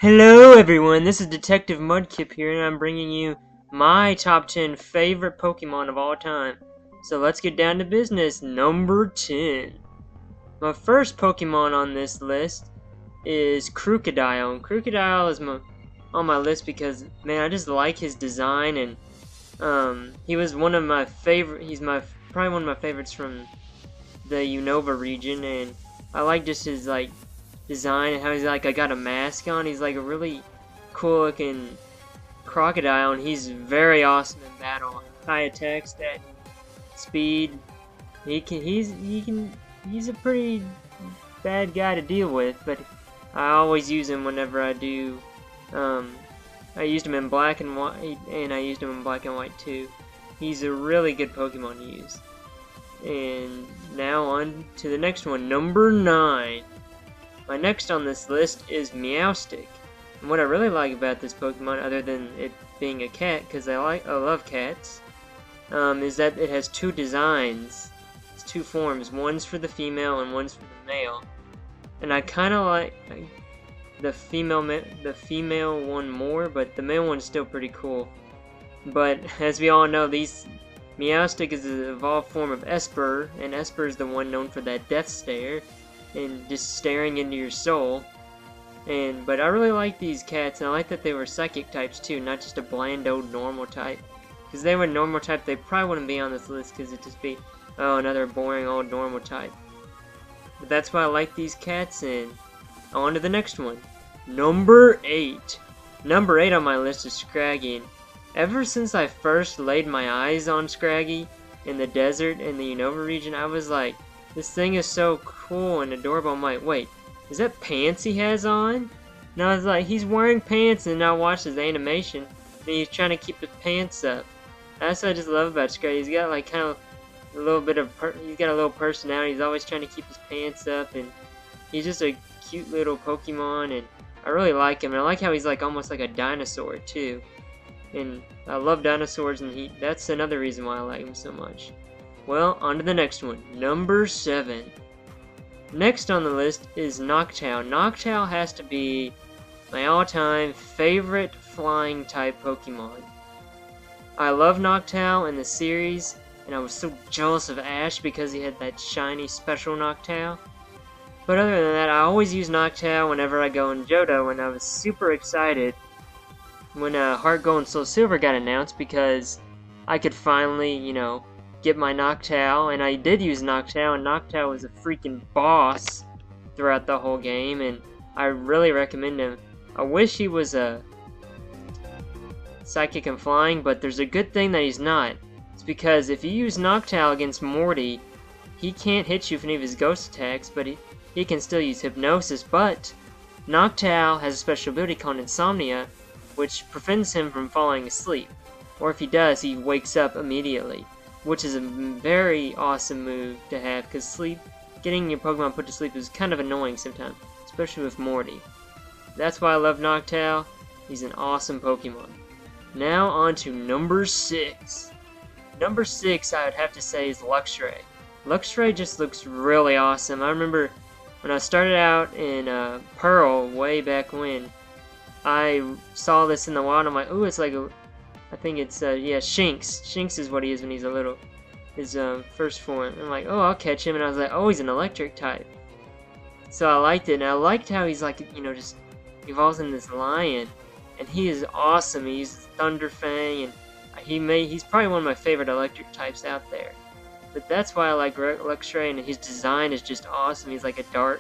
Hello everyone, this is Detective Mudkip here, and I'm bringing you my top 10 favorite Pokemon of all time. So let's get down to business. Number 10. My first Pokemon on this list is Krookodile, and Krookodile is on my list because, man, I just like his design, and he was one of my favorite, probably one of my favorites from the Unova region, and I like just his, design and how he's I got a mask on. He's like a really cool looking crocodile, and he's very awesome in battle. High attack, stat, speed. He's a pretty bad guy to deal with, but I always use him whenever I do. I used him in black and white, and I used him in black and white too. He's a really good Pokemon to use. And now on to the next one, number 9. My next on this list is Meowstic, and what I really like about this Pokemon, other than it being a cat, because I love cats, is that it has two designs. It's two forms. One's for the female and one's for the male. And I kind of like the female one more, but the male one's still pretty cool. But as we all know, Meowstic is an evolved form of Esper, and Esper is the one known for that death stare and just staring into your soul. But I really like these cats, and I like that they were psychic types too, not just a bland old normal type. Because if they were normal type, they probably wouldn't be on this list, because it'd just be, oh, another boring old normal type. But that's why I like these cats, and on to the next one. Number 8. Number 8 on my list is Scraggy. And ever since I first laid my eyes on Scraggy in the desert in the Unova region, I was like, this thing is so cool and adorable. I'm like, wait, is that pants he has on? And I was like, he's wearing pants, and I watched his animation, and he's trying to keep his pants up. That's what I just love about Scraggy. He's got like kind of a little bit of, he's got a little personality. He's always trying to keep his pants up, and he's just a cute little Pokemon, and I really like him. And I like how he's like almost like a dinosaur too. And I love dinosaurs, and that's another reason why I like him so much. Well, on to the next one. Number 7. Next on the list is Noctowl. Noctowl has to be my all-time favorite flying type Pokemon. I love Noctowl in the series, and I was so jealous of Ash because he had that shiny special Noctowl. But other than that, I always use Noctowl whenever I go in Johto, and I was super excited when Heart Gold and Soul Silver got announced, because I could finally, get my Noctowl, and I did use Noctowl, and Noctowl was a freaking boss throughout the whole game, and I really recommend him. I wish he was a psychic and flying, but there's a good thing that he's not. It's because if you use Noctowl against Morty, he can't hit you with any of his ghost attacks, but he can still use Hypnosis. But Noctowl has a special ability called Insomnia, which prevents him from falling asleep, or if he does, he wakes up immediately, which is a very awesome move to have, because getting your Pokemon put to sleep is kind of annoying sometimes, especially with Morty. That's why I love Noctowl. He's an awesome Pokemon. Now on to number 6. Number 6, I would have to say, is Luxray. Luxray just looks really awesome. I remember when I started out in Pearl way back when, I saw this in the wild, and I'm like, ooh, it's like I think it's, yeah, Shinx. Shinx is what he is when he's a little, his first form. I'm like, oh, I'll catch him, and I was like, oh, he's an electric type. So I liked it, and I liked how he's like, just evolves into this lion, and he is awesome. He uses Thunder Fang, and he's probably one of my favorite electric types out there. But that's why I like Luxray, and his design is just awesome. He's like a kind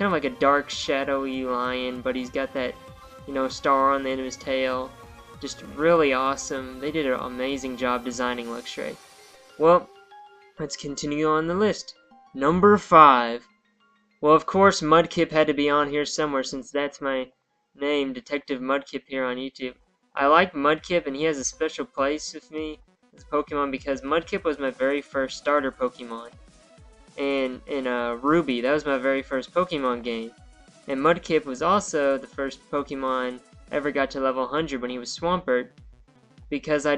of like a dark, shadowy lion, but he's got that, star on the end of his tail. Just really awesome. They did an amazing job designing Luxray. Well, let's continue on the list. Number 5. Well, of course, Mudkip had to be on here somewhere, since that's my name, Detective Mudkip, here on YouTube. I like Mudkip, and he has a special place with me as a Pokemon, because Mudkip was my very first starter Pokemon. And in Ruby, that was my very first Pokemon game. And Mudkip was also the first Pokemon ever got to level 100 when he was Swampert, because I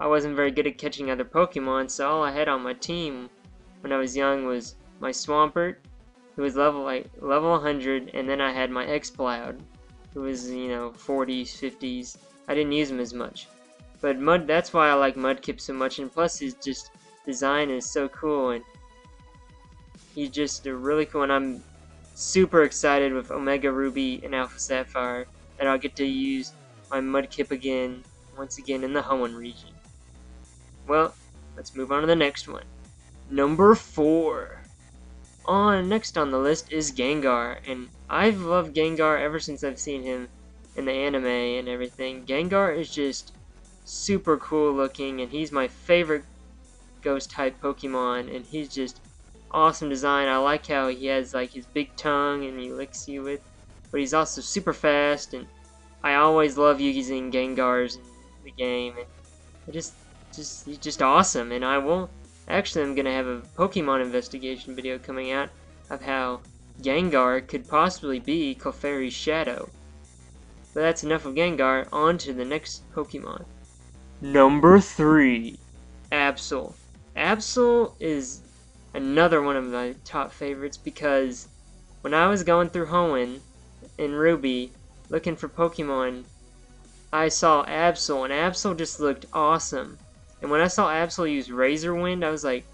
wasn't very good at catching other Pokemon, so all I had on my team when I was young was my Swampert, who was level 100, and then I had my Exploud. it was, you know, 40s, 50s. I didn't use him as much. But that's why I like Mudkip so much, and plus his just design is so cool, and he's just really cool, and I'm super excited with Omega Ruby and Alpha Sapphire that I'll get to use my Mudkip again, once again in the Hoenn region. Well, let's move on to the next one. Number 4. Next on the list is Gengar, and I've loved Gengar ever since I've seen him in the anime and everything. Gengar is just super cool looking, and he's my favorite ghost type Pokemon, and he's just awesome design. I like how he has like his big tongue and he licks you with, but he's also super fast, and I always love using Gengars in the game, and he's just awesome. And I'm gonna have a Pokemon investigation video coming out of how Gengar could possibly be Clefairy's shadow. But that's enough of Gengar. On to the next Pokemon. Number 3, Absol. Absol is another one of my top favorites because when I was going through Hoenn in Ruby looking for Pokemon, I saw Absol, and Absol just looked awesome. And when I saw Absol use Razor Wind, I was like,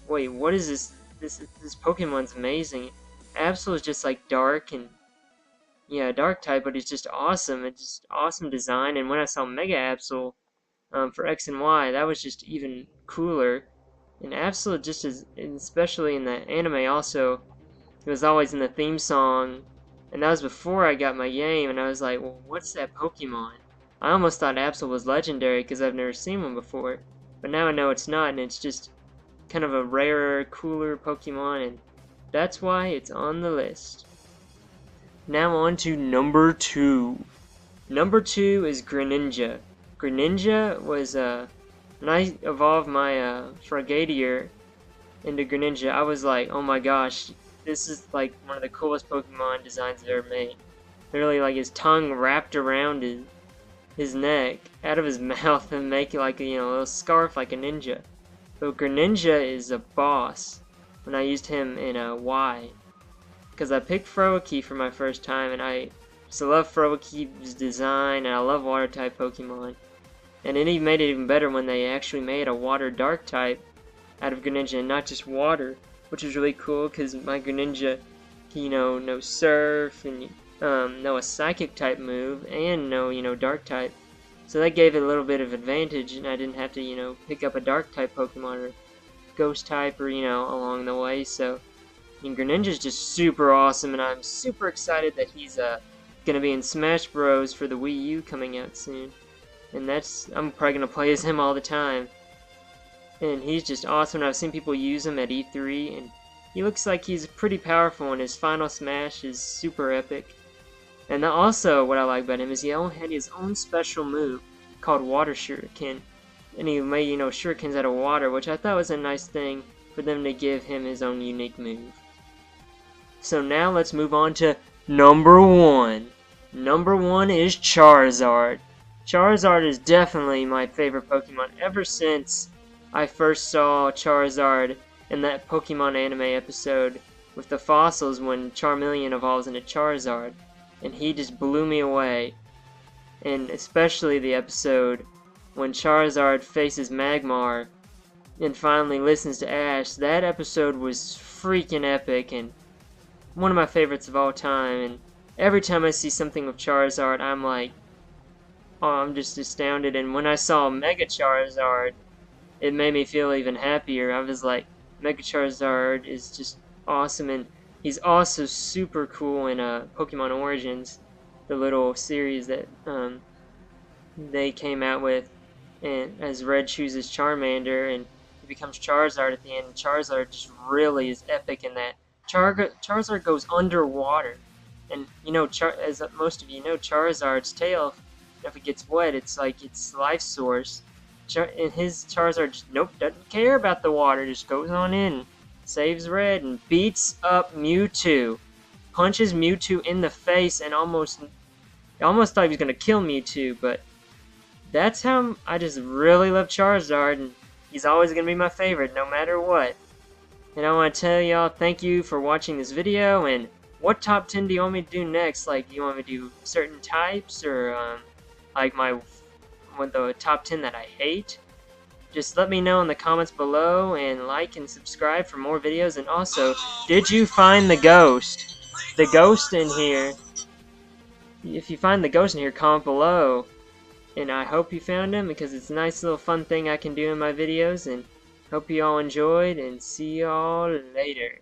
wait, what is this? This Pokemon's amazing. Absol is just like dark, and yeah, dark type, but it's just awesome. It's just awesome design. And when I saw Mega Absol for X and Y, that was just even cooler. And Absol just is, especially in the anime also, it was always in the theme song. And that was before I got my game, and I was like, well, what's that Pokemon? I almost thought Absol was legendary because I've never seen one before. But now I know it's not, and it's just kind of a rarer, cooler Pokemon, and that's why it's on the list. Now on to number 2. Number 2 is Greninja. Greninja was, when I evolved my Frogadier into Greninja, I was like, oh my gosh, this is like one of the coolest Pokemon designs I've ever made. Literally, like, his tongue wrapped around his neck, out of his mouth, and make it like a, a little scarf like a ninja. But Greninja is a boss when I used him in a Y. Because I picked Froakie for my first time, and I just love Froakie's design, and I love water type Pokemon. And it even made it even better when they actually made a water dark type out of Greninja, and not just water, which is really cool because my Greninja, knows Surf, and know a Psychic type move, and know, dark type. So that gave it a little bit of advantage, and I didn't have to, pick up a dark type Pokemon or ghost type or, along the way. So, Greninja's just super awesome, and I'm super excited that he's gonna be in Smash Bros. For the Wii U coming out soon. And I'm probably gonna play as him all the time. And he's just awesome, and I've seen people use him at E3, and he looks like he's pretty powerful, and his final smash is super epic. And also, what I like about him is he had his own special move called Water Shuriken. And he made, shurikens out of water, which I thought was a nice thing for them to give him his own unique move. So now let's move on to number 1. Number 1 is Charizard. Charizard is definitely my favorite Pokemon ever since I first saw Charizard in that Pokemon anime episode with the fossils when Charmeleon evolves into Charizard. And he just blew me away. And especially the episode when Charizard faces Magmar and finally listens to Ash. That episode was freaking epic and one of my favorites of all time. And every time I see something with Charizard, I'm like, oh, I'm just astounded. And when I saw Mega Charizard, it made me feel even happier. I was like, Mega Charizard is just awesome, and he's also super cool in Pokemon Origins, the little series that they came out with, and as Red chooses Charmander, and he becomes Charizard at the end. And Charizard just really is epic in that. Charizard goes underwater, and as most of you know, Charizard's tail, if it gets wet, it's like its life source. And his Charizard just, doesn't care about the water, just goes on in, saves Red, and beats up Mewtwo. Punches Mewtwo in the face, and almost thought he was going to kill Mewtwo, but that's how I just really love Charizard, and he's always going to be my favorite, no matter what. And I want to tell y'all, thank you for watching this video, and what top 10 do you want me to do next? Like, you want me to do certain types, or like the top 10 that I hate? Just let me know in the comments below, and like and subscribe for more videos. And also, did you find the ghost? The ghost in here. If you find the ghost in here, comment below. And I hope you found him, because it's a nice little fun thing I can do in my videos. And hope you all enjoyed, and see y'all later.